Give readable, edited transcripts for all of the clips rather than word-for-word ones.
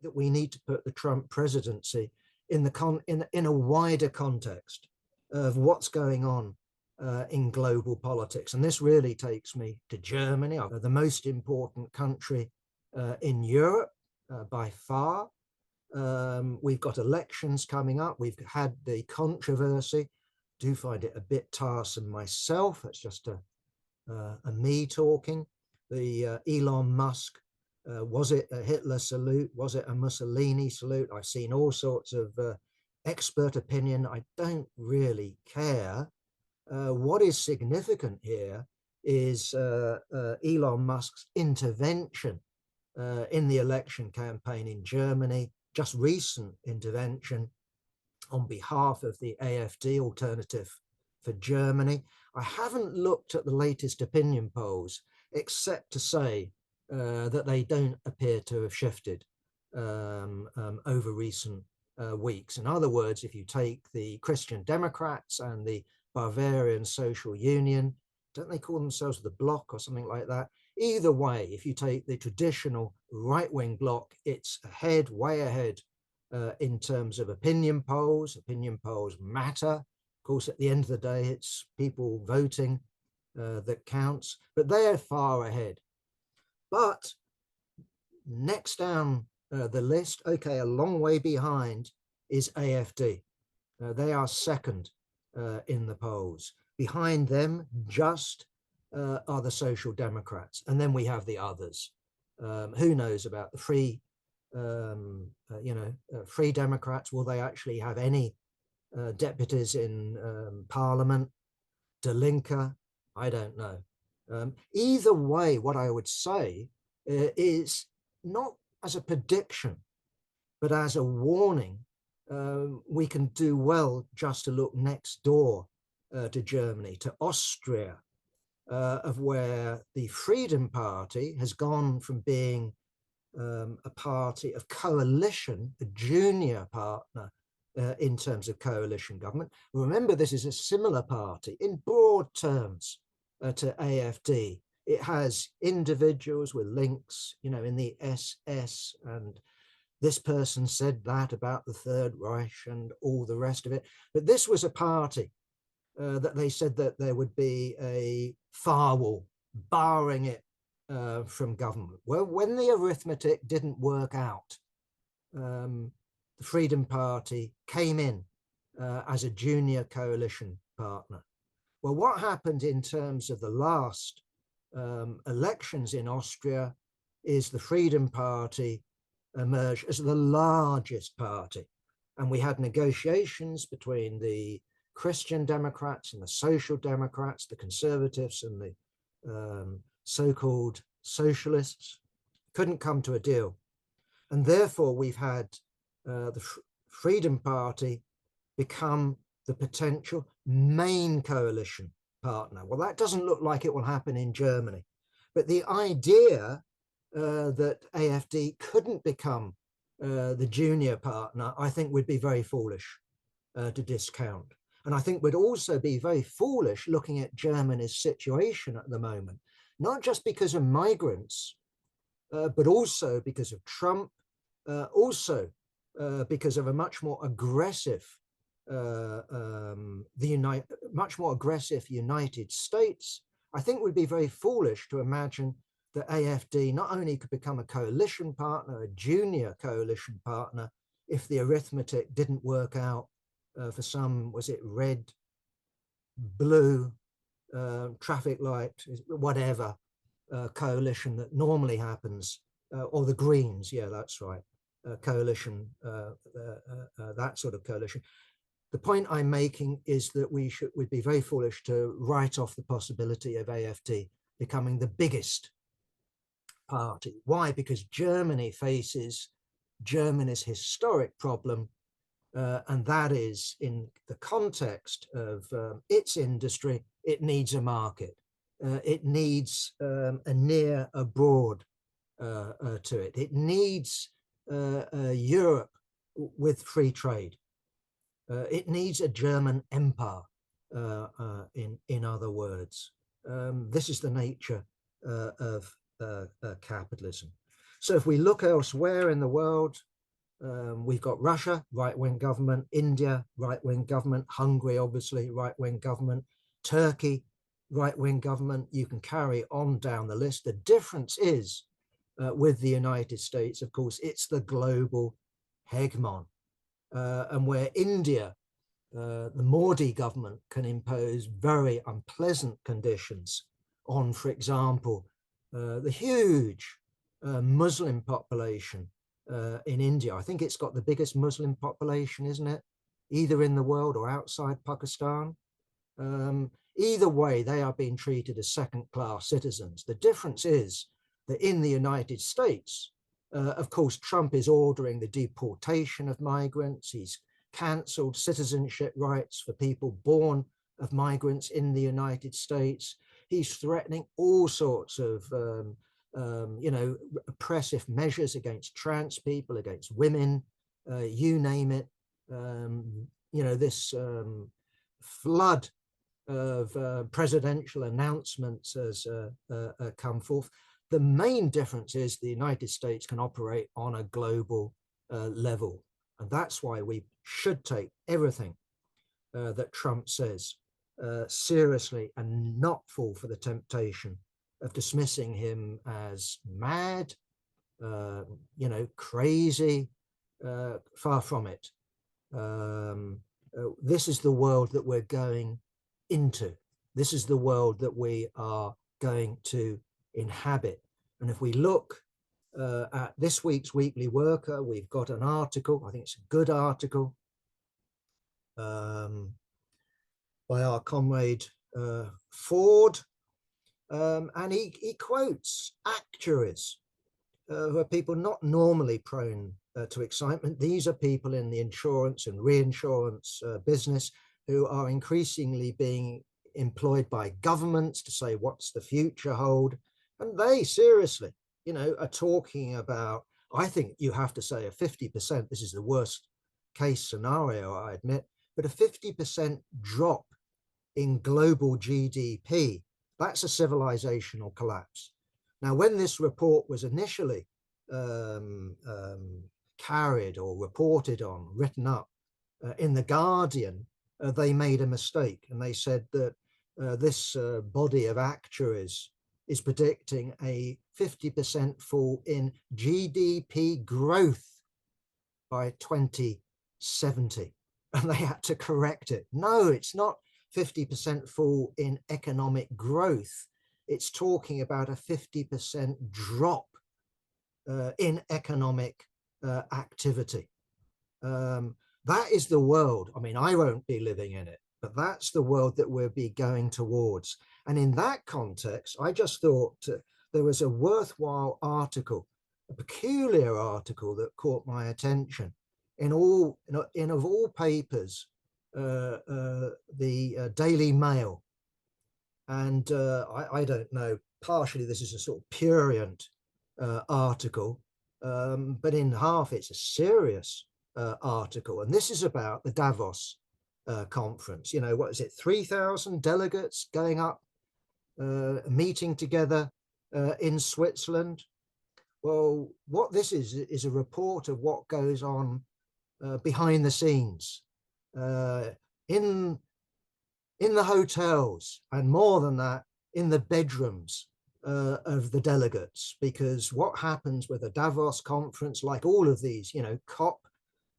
that we need to put the Trump presidency in a wider context of what's going on in global politics. And this really takes me to Germany, the most important country in Europe by far. We've got elections coming up. We've had the controversy. Do find it a bit tiresome myself. It's just a me talking. The Elon Musk, was it a Hitler salute? Was it a Mussolini salute? I've seen all sorts of expert opinion. I don't really care. What is significant here is Elon Musk's intervention in the election campaign in Germany, just recent intervention on behalf of the AfD, Alternative for Germany. I haven't looked at the latest opinion polls, except to say that they don't appear to have shifted over recent weeks. In other words, if you take the Christian Democrats and the Bavarian Social Union, don't they call themselves the Bloc or something like that? Either way, if you take the traditional right-wing bloc, it's ahead, way ahead in terms of opinion polls. Opinion polls matter. Of course, at the end of the day, it's people voting that counts, but they're far ahead. But next down the list, okay, a long way behind is AfD. They are second in the polls. Behind them just are the Social Democrats. And then we have the others. Who knows about the Free Democrats? Will they actually have any deputies in Parliament? De Linke? I don't know. Either way, what I would say is not as a prediction, but as a warning. We can do well just to look next door to Germany, to Austria, of where the Freedom Party has gone from being a party of coalition, a junior partner in terms of coalition government. Remember, this is a similar party in broad terms to AfD. It has individuals with links, in the SS, and this person said that about the Third Reich and all the rest of it. But this was a party that they said that there would be a firewall barring it from government. Well, when the arithmetic didn't work out, the Freedom Party came in as a junior coalition partner. Well, what happened in terms of the last elections in Austria is the Freedom Party emerged as the largest party. And we had negotiations between the Christian Democrats and the Social Democrats, the Conservatives and the so-called socialists. Couldn't come to a deal. And therefore, we've had the Freedom Party become the potential main coalition partner. Well, that doesn't look like it will happen in Germany. But the idea that AfD couldn't become the junior partner, I think would be very foolish to discount. And I think would also be very foolish looking at Germany's situation at the moment, not just because of migrants, but also because of Trump, also because of a much more aggressive much more aggressive United States. I think it would be very foolish to imagine that AfD not only could become a coalition partner, a junior coalition partner, if the arithmetic didn't work out for some, was it red, blue, traffic light, whatever coalition that normally happens, or the Greens, yeah, that's right, coalition, that sort of coalition. The point I'm making is that we'd be very foolish to write off the possibility of AfD becoming the biggest party. Why? Because Germany faces Germany's historic problem, and that is in the context of its industry, it needs a market. It needs a near abroad to it. It needs Europe with free trade. It needs a German empire, in other words. This is the nature of capitalism. So if we look elsewhere in the world, We've got Russia, right-wing government, India, right-wing government, Hungary, obviously, right-wing government, Turkey, right-wing government. You can carry on down the list. The difference is with the United States, of course, it's the global hegemon. And where India, the Modi government, can impose very unpleasant conditions on, for example, the huge Muslim population in India. I think it's got the biggest Muslim population, isn't it? Either in the world or outside Pakistan. Either way, they are being treated as second-class citizens. The difference is that in the United States, of course, Trump is ordering the deportation of migrants. He's cancelled citizenship rights for people born of migrants in the United States. He's threatening all sorts of oppressive measures against trans people, against women, you name it. This flood of presidential announcements has come forth. The main difference is the United States can operate on a global level. And that's why we should take everything that Trump says seriously and not fall for the temptation of dismissing him as mad, crazy. Far from it. This is the world that we're going into. This is the world that we are going to inhabit. And if we look at this week's Weekly Worker, we've got an article, I think it's a good article, by our comrade Ford, and he quotes actuaries who are people not normally prone to excitement. These are people in the insurance and reinsurance business who are increasingly being employed by governments to say what's the future hold. And they seriously, are talking about, I think you have to say a 50%, this is the worst case scenario, I admit, but a 50% drop in global GDP. That's a civilizational collapse. Now, when this report was initially carried or reported on, written up in The Guardian, they made a mistake, and they said that this body of actuaries is predicting a 50% fall in GDP growth by 2070, and they had to correct it. No, it's not 50% fall in economic growth. It's talking about a 50% drop in economic activity. That is the world. I mean, I won't be living in it, but that's the world that we'll be going towards. And in that context, I just thought there was a worthwhile article, a peculiar article that caught my attention. In of all papers, the Daily Mail. And I don't know, partially this is a sort of prurient article, but in half it's a serious article. And this is about the Davos conference. What is it, 3,000 delegates going up, meeting together in Switzerland. Well, what this is a report of what goes on behind the scenes in the hotels, and more than that, in the bedrooms of the delegates. Because what happens with a Davos conference, like all of these, COP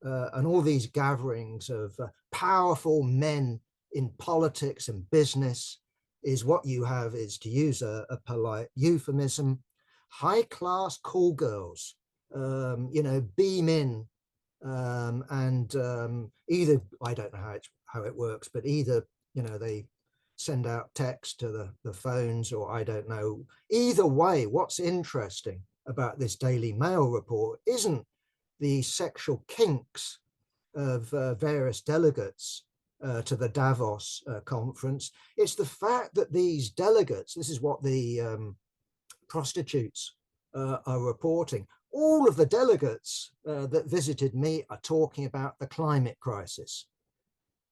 and all these gatherings of powerful men in politics and business, is what you have is, to use a polite euphemism, high-class call girls, beam in, and either, I don't know how it works, but either, they send out text to the phones, or I don't know. Either way, what's interesting about this Daily Mail report isn't the sexual kinks of various delegates to the Davos conference. It's the fact that these delegates, this is what the prostitutes are reporting, all of the delegates that visited me are talking about the climate crisis.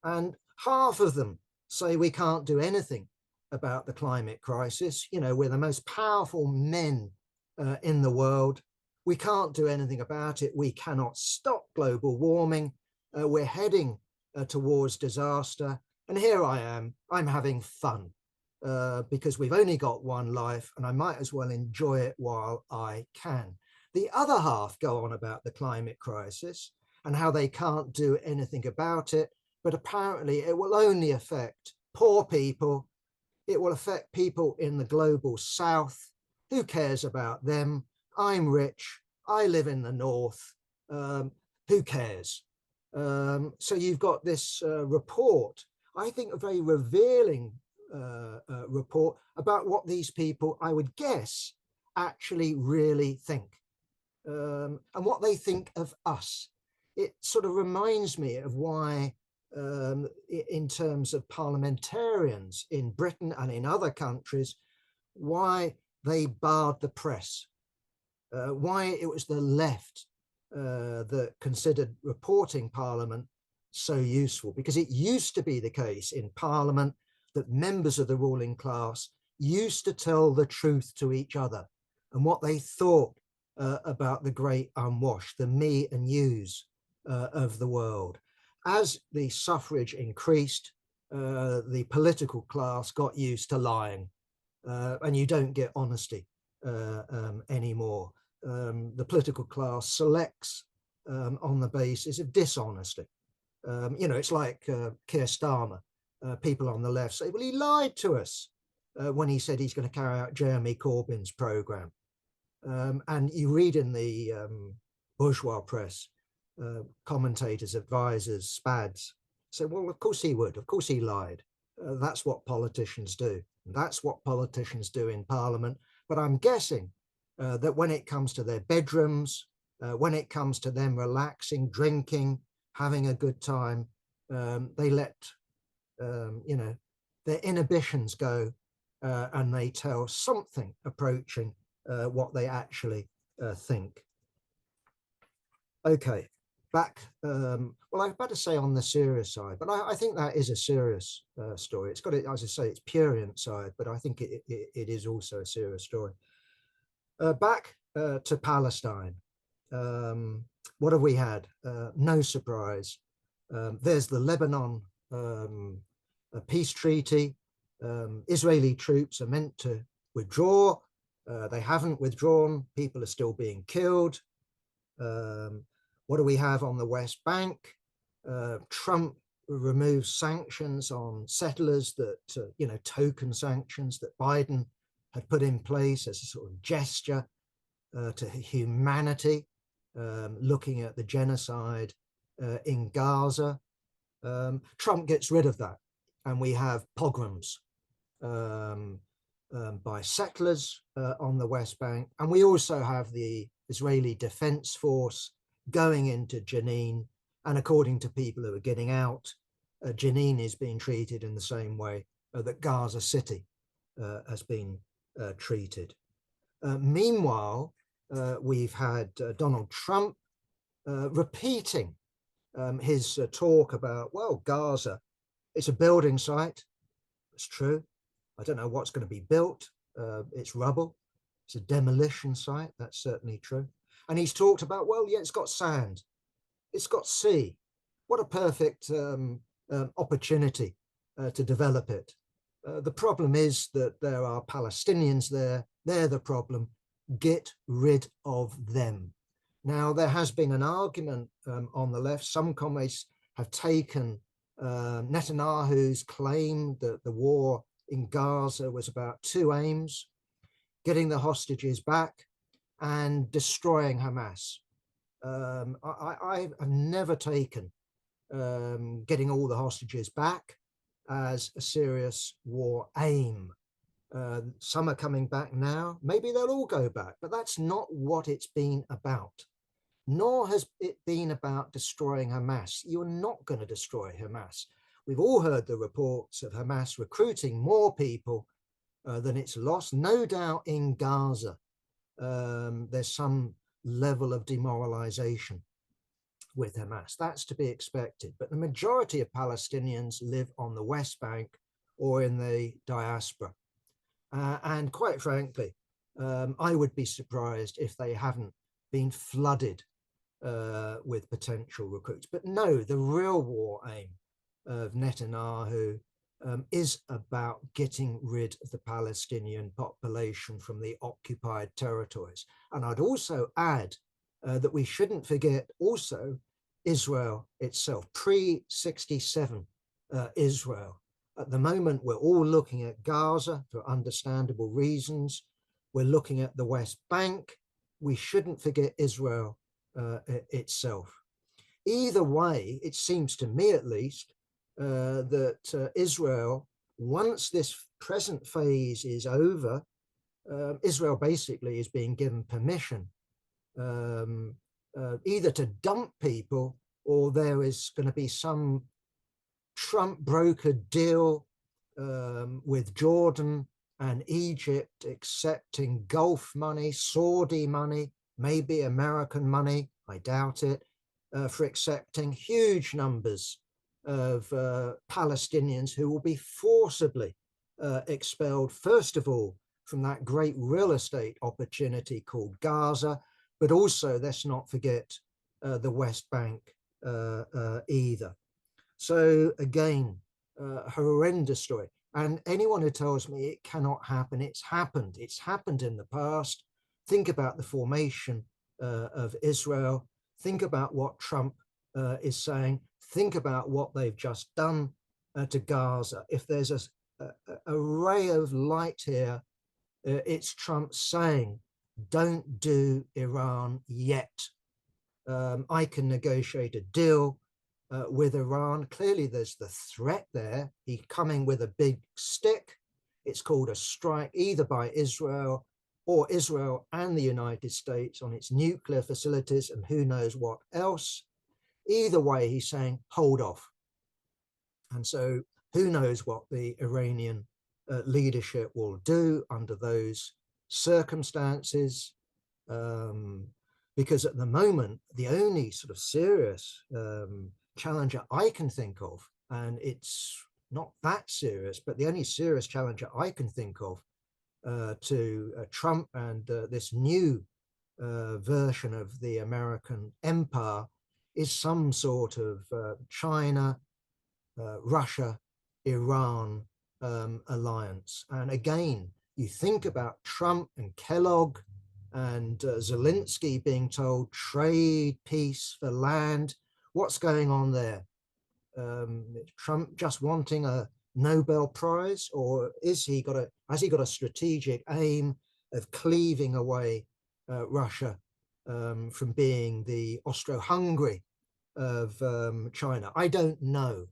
And half of them say we can't do anything about the climate crisis. We're the most powerful men in the world. We can't do anything about it. We cannot stop global warming. We're heading towards disaster. And here I am, I'm having fun because we've only got one life and I might as well enjoy it while I can. The other half go on about the climate crisis and how they can't do anything about it, but apparently it will only affect poor people. It will affect people in the global south. Who cares about them? I'm rich. I live in the north. Who cares? So you've got this report, I think a very revealing report about what these people, I would guess, actually really think and what they think of us. It sort of reminds me of why, in terms of parliamentarians in Britain and in other countries, why they barred the press, why it was the left that considered reporting Parliament so useful, because it used to be the case in Parliament that members of the ruling class used to tell the truth to each other and what they thought about the great unwashed, the me and yous of the world. As the suffrage increased, the political class got used to lying, and you don't get honesty anymore. The political class selects on the basis of dishonesty. It's like Keir Starmer. People on the left say, well, he lied to us when he said he's going to carry out Jeremy Corbyn's programme. And you read in the bourgeois press, commentators, advisors, spads say, well, of course he would. Of course he lied. That's what politicians do. That's what politicians do in Parliament. But I'm guessing that when it comes to their bedrooms, when it comes to them relaxing, drinking, having a good time, they let, their inhibitions go and they tell something approaching what they actually think. Okay, back, well, I better say on the serious side, but I think that is a serious story. It's got, as I say, it's purient side, but I think it is also a serious story. Back to Palestine. What have we had? No surprise. There's the Lebanon peace treaty. Israeli troops are meant to withdraw. They haven't withdrawn. People are still being killed. What do we have on the West Bank? Trump removes sanctions on settlers that, token sanctions that Biden had put in place as a sort of gesture to humanity, looking at the genocide in Gaza. Trump gets rid of that, and we have pogroms by settlers on the West Bank. And we also have the Israeli Defense Force going into Jenin. And according to people who are getting out, Jenin is being treated in the same way that Gaza City has been treated. Meanwhile, we've had Donald Trump repeating his talk about, well, Gaza, it's a building site. It's true. I don't know what's going to be built. It's rubble. It's a demolition site. That's certainly true. And he's talked about, well, yeah, it's got sand. It's got sea. What a perfect opportunity to develop it. The problem is that there are Palestinians there. They're the problem. Get rid of them. Now, there has been an argument on the left. Some comrades have taken Netanyahu's claim that the war in Gaza was about two aims: getting the hostages back and destroying Hamas. I have never taken getting all the hostages back as a serious war aim. Some are coming back now. Maybe they'll all go back, but that's not what it's been about. Nor has it been about destroying Hamas. You're not going to destroy Hamas. We've all heard the reports of Hamas recruiting more people than it's lost. No doubt in Gaza, there's some level of demoralization with Hamas. That's to be expected. But the majority of Palestinians live on the West Bank or in the diaspora. And quite frankly, I would be surprised if they haven't been flooded with potential recruits. But no, the real war aim of Netanyahu is about getting rid of the Palestinian population from the occupied territories. And I'd also add that we shouldn't forget also Israel itself, pre-67 Israel. At the moment, we're all looking at Gaza for understandable reasons. We're looking at the West Bank. We shouldn't forget Israel itself. Either way, it seems to me at least that Israel, once this present phase is over, Israel basically is being given permission either to dump people, or there is going to be some Trump brokered deal with Jordan and Egypt accepting Gulf money, Saudi money, maybe American money, I doubt it, for accepting huge numbers of Palestinians who will be forcibly expelled, first of all, from that great real estate opportunity called Gaza, but also, let's not forget, the West Bank either. So again, horrendous story. And anyone who tells me it cannot happen, it's happened. It's happened in the past. Think about the formation of Israel. Think about what Trump is saying. Think about what they've just done to Gaza. If there's a ray of light here, it's Trump saying, don't do Iran yet. I can negotiate a deal with Iran. Clearly, there's the threat there. He's coming with a big stick. It's called a strike either by Israel or Israel and the United States on its nuclear facilities and who knows what else. Either way, he's saying, hold off. And so who knows what the Iranian leadership will do under those circumstances. Because at the moment, the only sort of serious challenger I can think of, and it's not that serious, but the only serious challenger I can think of to Trump and this new version of the American empire is some sort of China, Russia, Iran alliance. And again, you think about Trump and Kellogg and Zelensky being told trade, peace for land. What's going on there? Trump just wanting a Nobel Prize, or has he got a strategic aim of cleaving away Russia from being the Austro-Hungary of China? I don't know.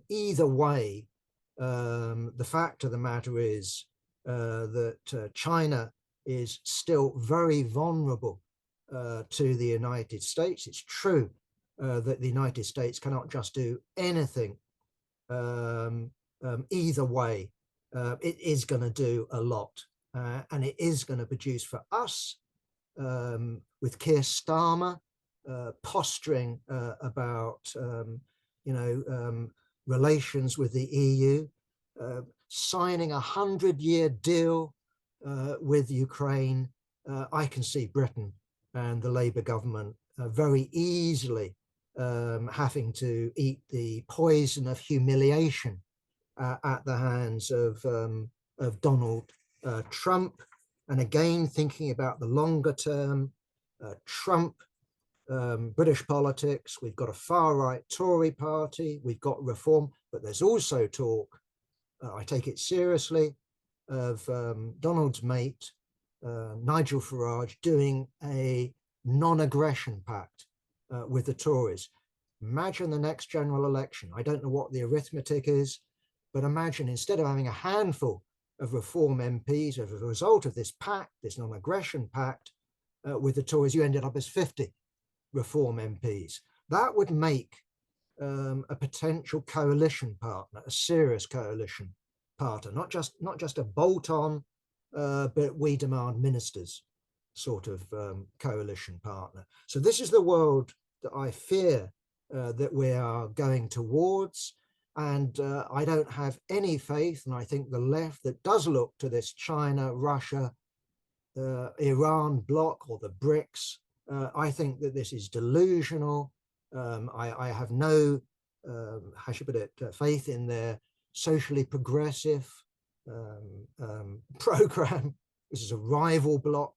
Either way, the fact of the matter is that China is still very vulnerable to the United States. It's true that the United States cannot just do anything either way. It is going to do a lot, and it is going to produce for us, with Keir Starmer posturing about relations with the EU, signing a 100-year deal with Ukraine. I can see Britain and the Labour government very easily having to eat the poison of humiliation at the hands of Donald Trump. And again, thinking about the longer term, Trump, British politics, we've got a far-right Tory party, we've got reform, but there's also talk, I take it seriously, of Donald's mate, Nigel Farage, doing a non-aggression pact with the Tories. Imagine the next general election. I don't know what the arithmetic is, but imagine instead of having a handful of reform MPs as a result of this pact, this non-aggression pact with the Tories, you ended up as 50 reform MPs. That would make a potential coalition partner, a serious coalition partner, not just a bolt-on, but we demand ministers sort of coalition partner. So this is the world that I fear that we are going towards. And I don't have any faith, and I think the left that does look to this China, Russia, Iran bloc, or the BRICS I think that this is delusional. I have no, how should I put it, faith in their socially progressive program. This is a rival bloc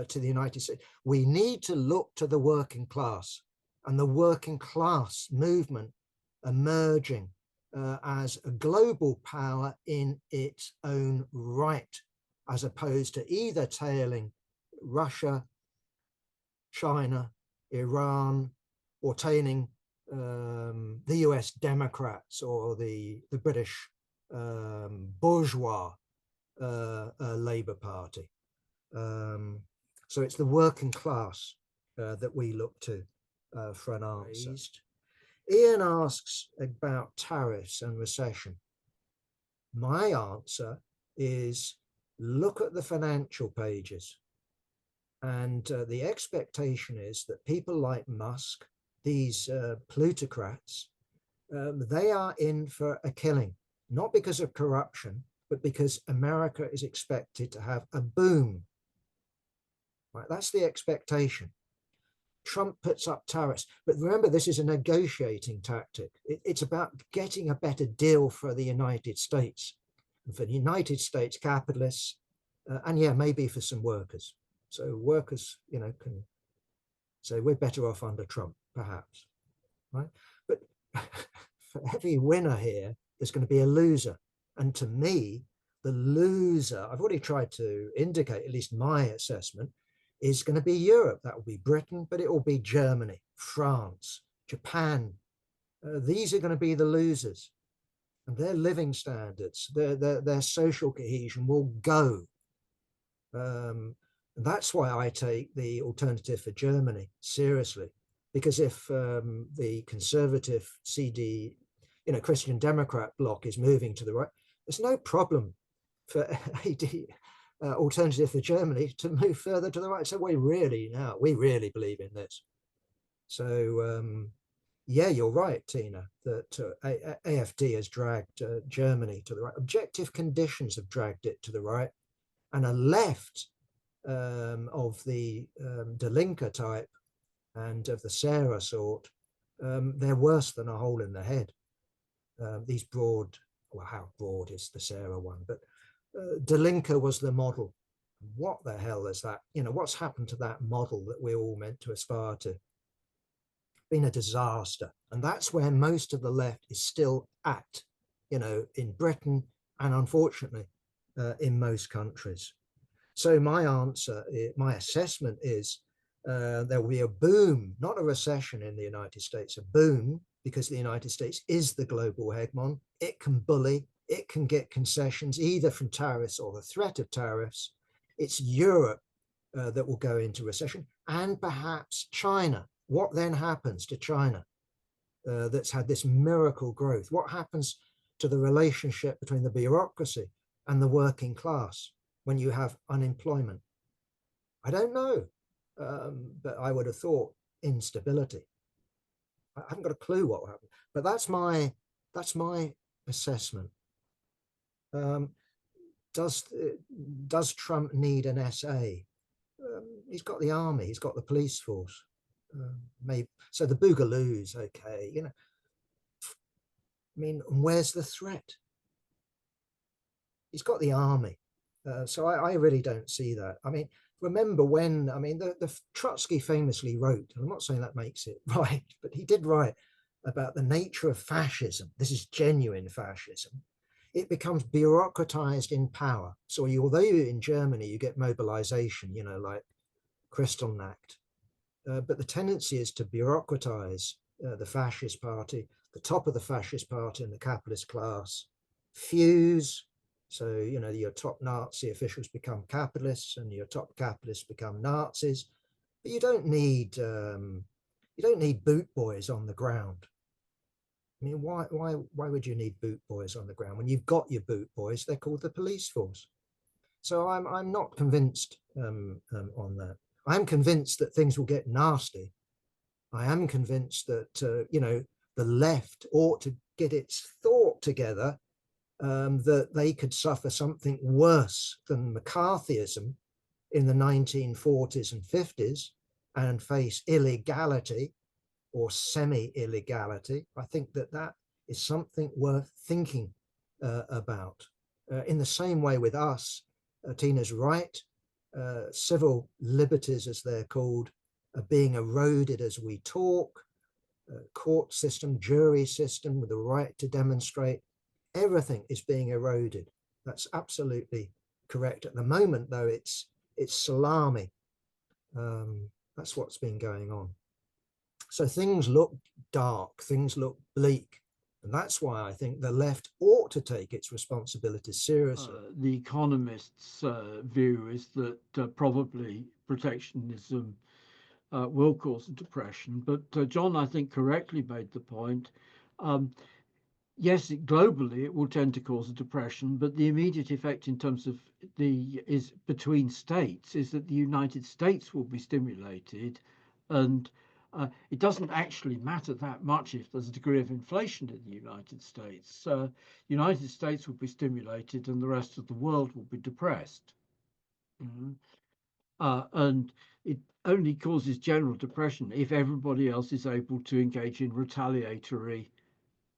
to the United States. We need to look to the working class and the working class movement emerging as a global power in its own right, as opposed to either tailing Russia, China, Iran, or tailing the US Democrats or the British bourgeois Labour Party. So it's the working class that we look to for an answer. Ian asks about tariffs and recession. My answer is look at the financial pages. And the expectation is that people like Musk, these plutocrats, they are in for a killing, not because of corruption, but because America is expected to have a boom. Right? That's the expectation. Trump puts up tariffs, but remember, this is a negotiating tactic. It's about getting a better deal for the United States, and for the United States capitalists, and yeah, maybe for some workers. So workers, can say we're better off under Trump, perhaps, right? But for every winner here, there's going to be a loser. And to me, the loser, I've already tried to indicate, at least my assessment, is going to be Europe. That will be Britain, but it will be Germany, France, Japan. These are going to be the losers. And their living standards, their social cohesion will go. That's why I take the alternative for Germany seriously, because if the conservative CD, Christian Democrat bloc is moving to the right, there's no problem for AD, alternative for Germany to move further to the right. So we really believe in this. So yeah, you're right, Tina, that AFD has dragged Germany to the right. Objective conditions have dragged it to the right, and a left of the Delinka type and of the Sarah sort, they're worse than a hole in the head. These broad, well, how broad is the Sarah one? But Delinka was the model. What the hell is that? What's happened to that model that we're all meant to aspire to? Been a disaster. And that's where most of the left is still at, in Britain and unfortunately in most countries. So my answer, my assessment is there will be a boom, not a recession in the United States, a boom, because the United States is the global hegemon. It can bully, it can get concessions either from tariffs or the threat of tariffs. It's Europe that will go into recession, and perhaps China. What then happens to China that's had this miracle growth? What happens to the relationship between the bureaucracy and the working class when you have unemployment? I don't know, but I would have thought instability. I haven't got a clue what will happen, but that's my assessment. Does Trump need an SA? He's got the army, he's got the police force. Maybe so. The Boogaloo's okay, I mean, where's the threat? He's got the army. So I really don't see that. I mean, remember when, the Trotsky famously wrote, and I'm not saying that makes it right, but he did write about the nature of fascism. This is genuine fascism. It becomes bureaucratized in power. So although in Germany you get mobilization, like Kristallnacht, but the tendency is to bureaucratize the fascist party, the top of the fascist party and the capitalist class, fuse. So, your top Nazi officials become capitalists and your top capitalists become Nazis. But you don't need boot boys on the ground. I mean, why would you need boot boys on the ground when you've got your boot boys? They're called the police force. So I'm not convinced on that. I'm convinced that things will get nasty. I am convinced that the left ought to get its thought together, that they could suffer something worse than McCarthyism in the 1940s and 50s, and face illegality or semi-illegality, I think that that is something worth thinking about. In the same way with us, Tina's right, civil liberties, as they're called, are being eroded as we talk. Court system, jury system, with the right to demonstrate, everything is being eroded. That's absolutely correct. At the moment, though, it's salami. That's what's been going on. So things look dark, things look bleak. And that's why I think the left ought to take its responsibilities seriously. The economists' view is that probably protectionism will cause a depression. But John, I think, correctly made the point. Um, yes, globally it will tend to cause a depression, but the immediate effect in terms of is between states is that the United States will be stimulated, and it doesn't actually matter that much if there's a degree of inflation in the United States. United States will be stimulated, and the rest of the world will be depressed. Mhm. And it only causes general depression if everybody else is able to engage in retaliatory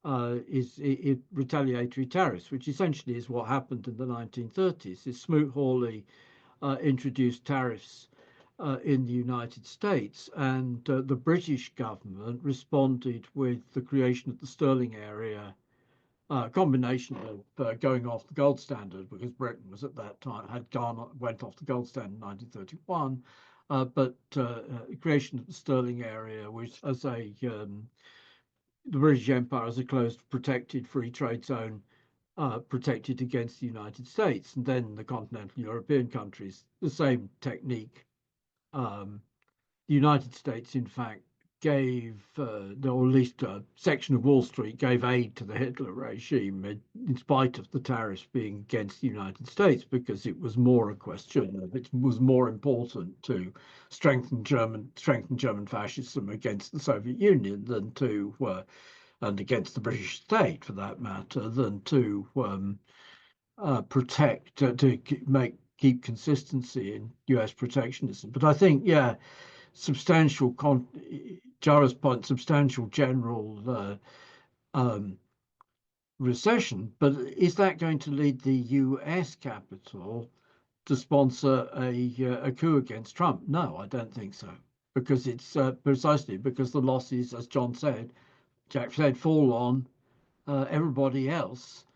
retaliatory tariffs, which essentially is what happened in the 1930s. Smoot-Hawley introduced tariffs in the United States, and the British government responded with the creation of the sterling area, combination of going off the gold standard, because Britain was at that time went off the gold standard in 1931, but creation of the sterling area, which as the British Empire as a closed, protected free trade zone, protected against the United States, and then the continental European countries, the same technique. The United States, in fact, gave, or at least a section of Wall Street gave aid to the Hitler regime in spite of the tariffs being against the United States, because it was more a question of, it was more important to strengthen German fascism against the Soviet Union than to and against the British state for that matter, than to protect, to keep consistency in US protectionism. But I think, yeah, substantial, Jara's point, substantial general recession. But is that going to lead the US capital to sponsor a coup against Trump? No, I don't think so. Because it's precisely because the losses, as Jack said, fall on everybody else.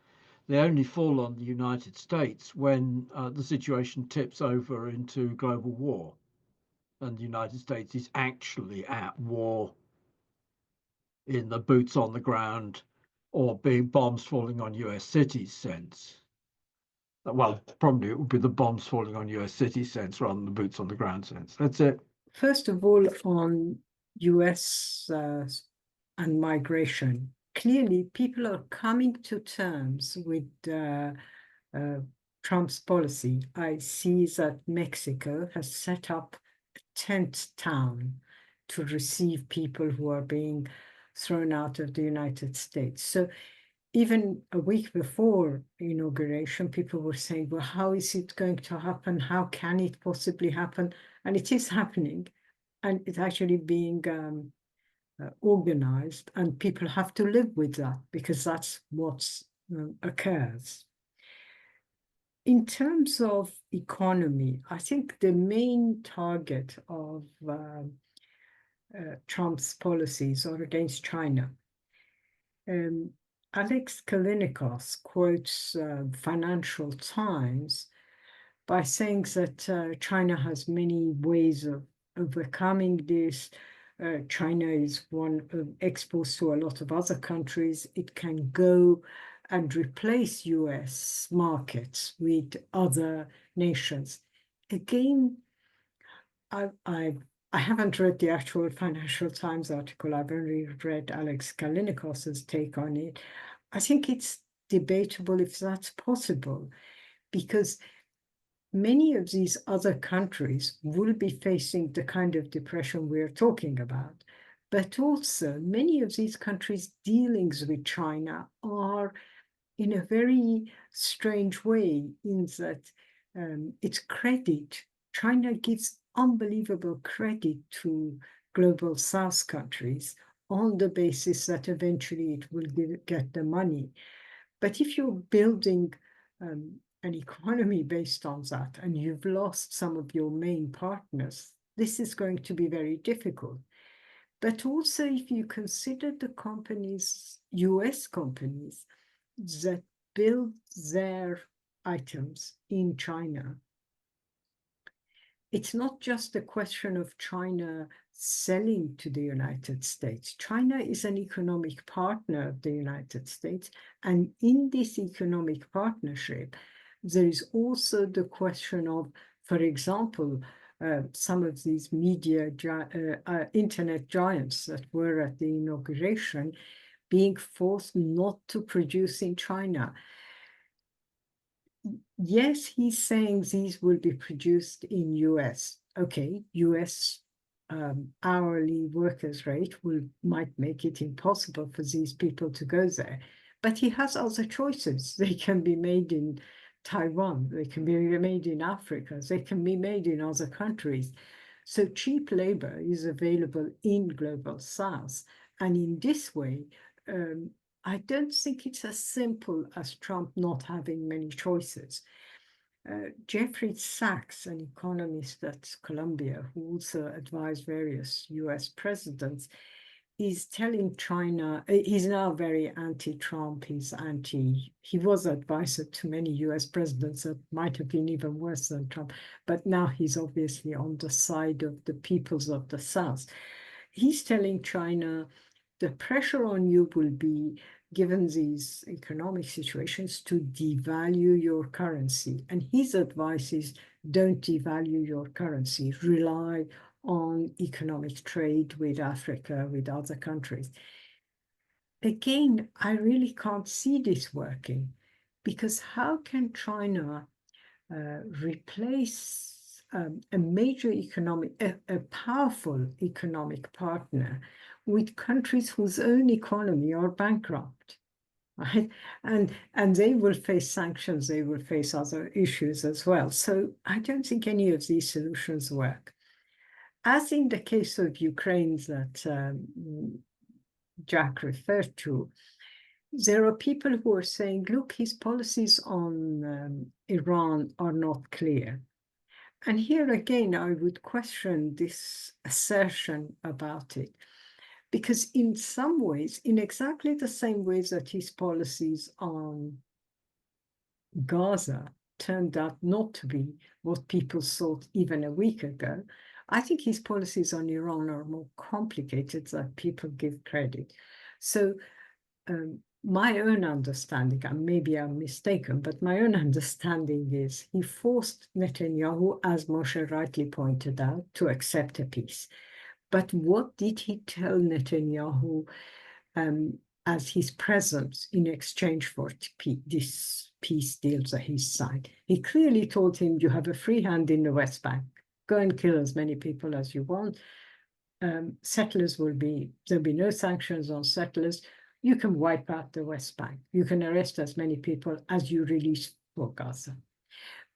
They only fall on the United States when the situation tips over into global war, and the United States is actually at war in the boots on the ground or being bombs falling on US cities sense. Well, probably it would be the bombs falling on US cities sense rather than the boots on the ground sense. That's it. First of all, on US and migration, clearly people are coming to terms with Trump's policy. I see that Mexico has set up a tent town to receive people who are being thrown out of the United States. So even a week before inauguration, people were saying, well, how is it going to happen? How can it possibly happen? And it is happening. And it's actually being organized. And people have to live with that because that's what occurs. In terms of economy, I think the main target of Trump's policies are against China. Alex Kalinikos quotes Financial Times by saying that China has many ways of overcoming this. China is exposed to a lot of other countries. It can go and replace US markets with other nations. Again, I haven't read the actual Financial Times article. I've only read Alex Kalinikos's take on it. I think it's debatable if that's possible, because many of these other countries will be facing the kind of depression we're talking about. But also, many of these countries' dealings with China are in a very strange way, in that it's credit. China gives unbelievable credit to global South countries on the basis that eventually it will get the money. But if you're building an economy based on that and you've lost some of your main partners, this is going to be very difficult. But also, if you consider the companies, US companies, that build their items in China, it's not just a question of China selling to the United States. China is an economic partner of the United States. And in this economic partnership, there is also the question of, for example, some of these internet giants that were at the inauguration being forced not to produce in China. Yes, he's saying these will be produced in US. Okay, US hourly workers rate might make it impossible for these people to go there. But he has other choices. They can be made in Taiwan, they can be made in Africa, they can be made in other countries. So cheap labor is available in Global South. And in this way, I don't think it's as simple as Trump not having many choices. Jeffrey Sachs, an economist at Columbia, who also advised various US presidents, is telling China, he's now very anti-Trump, he was advisor to many US presidents that might have been even worse than Trump, but now he's obviously on the side of the peoples of the South. He's telling China, the pressure on you will be, given these economic situations, to devalue your currency. And his advice is, don't devalue your currency, rely on economic trade with Africa, with other countries. Again, I really can't see this working, because how can China replace a major a powerful economic partner with countries whose own economy are bankrupt, right? And they will face sanctions, they will face other issues as well. So I don't think any of these solutions work. As in the case of Ukraine that Jack referred to, there are people who are saying, look, his policies on Iran are not clear. And here again, I would question this assertion about it, because in some ways, in exactly the same ways that his policies on Gaza turned out not to be what people thought even a week ago, I think his policies on Iran are more complicated than people give credit. So my own understanding, and maybe I'm mistaken, but my own understanding is he forced Netanyahu, as Moshe rightly pointed out, to accept a peace. But what did he tell Netanyahu as his presence in exchange for this peace deal that he signed? He clearly told him, you have a free hand in the West Bank. Go and kill as many people as you want. Settlers there'll be no sanctions on settlers. You can wipe out the West Bank. You can arrest as many people as you release for Gaza.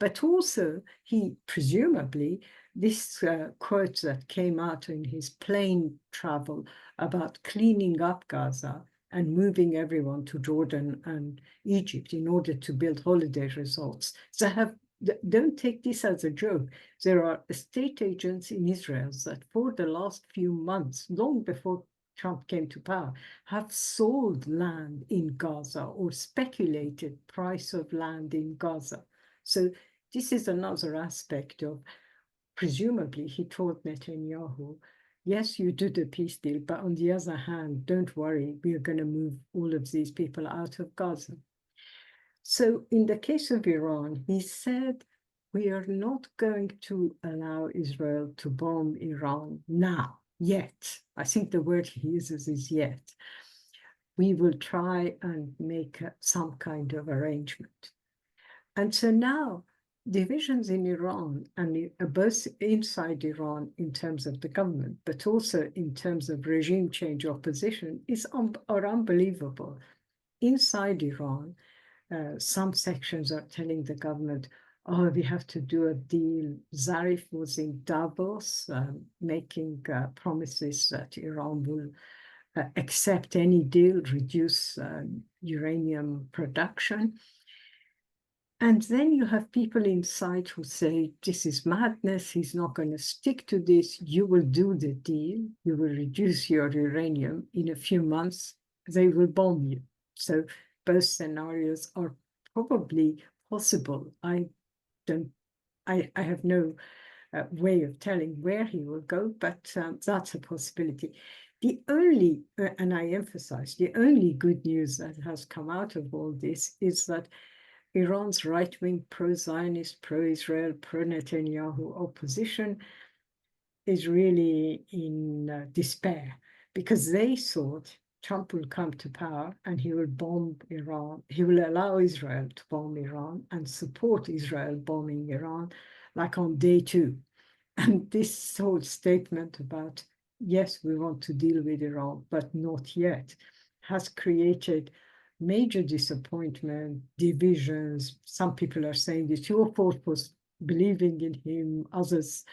But also, he presumably, this quote that came out in his plane travel about cleaning up Gaza and moving everyone to Jordan and Egypt in order to build holiday resorts. Don't take this as a joke. There are estate agents in Israel that for the last few months, long before Trump came to power, have sold land in Gaza or speculated price of land in Gaza. So this is another aspect of, presumably he told Netanyahu, yes, you do the peace deal, but on the other hand, don't worry, we are going to move all of these people out of Gaza. So in the case of Iran, he said, we are not going to allow Israel to bomb Iran now, yet. I think the word he uses is yet. We will try and make some kind of arrangement. And so now divisions in Iran, and both inside Iran in terms of the government, but also in terms of regime change opposition, are unbelievable. Inside Iran, some sections are telling the government, oh, we have to do a deal. Zarif was in Davos, making promises that Iran will accept any deal, reduce uranium production. And then you have people inside who say, this is madness, he's not going to stick to this, you will do the deal, you will reduce your uranium, in a few months, they will bomb you. So both scenarios are probably possible. I have no way of telling where he will go, but that's a possibility. The only, and I emphasize, the only good news that has come out of all this is that Iran's right-wing pro-Zionist, pro-Israel, pro-Netanyahu opposition is really in despair, because they thought Trump will come to power and he will bomb Iran. He will allow Israel to bomb Iran and support Israel bombing Iran, like on day 2. And this whole statement about, yes, we want to deal with Iran, but not yet, has created major disappointment, divisions. Some people are saying it's your fault for believing in him. Others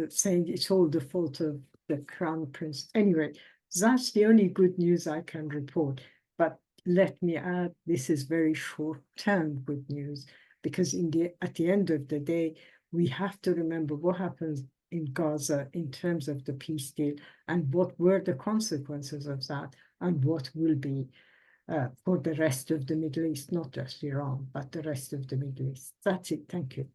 saying it's all the fault of the crown prince. Anyway, that's the only good news I can report. But let me add, this is very short-term good news, because at the end of the day, we have to remember what happens in Gaza in terms of the peace deal and what were the consequences of that and what will be for the rest of the Middle East, not just Iran, but the rest of the Middle East. That's it. Thank you.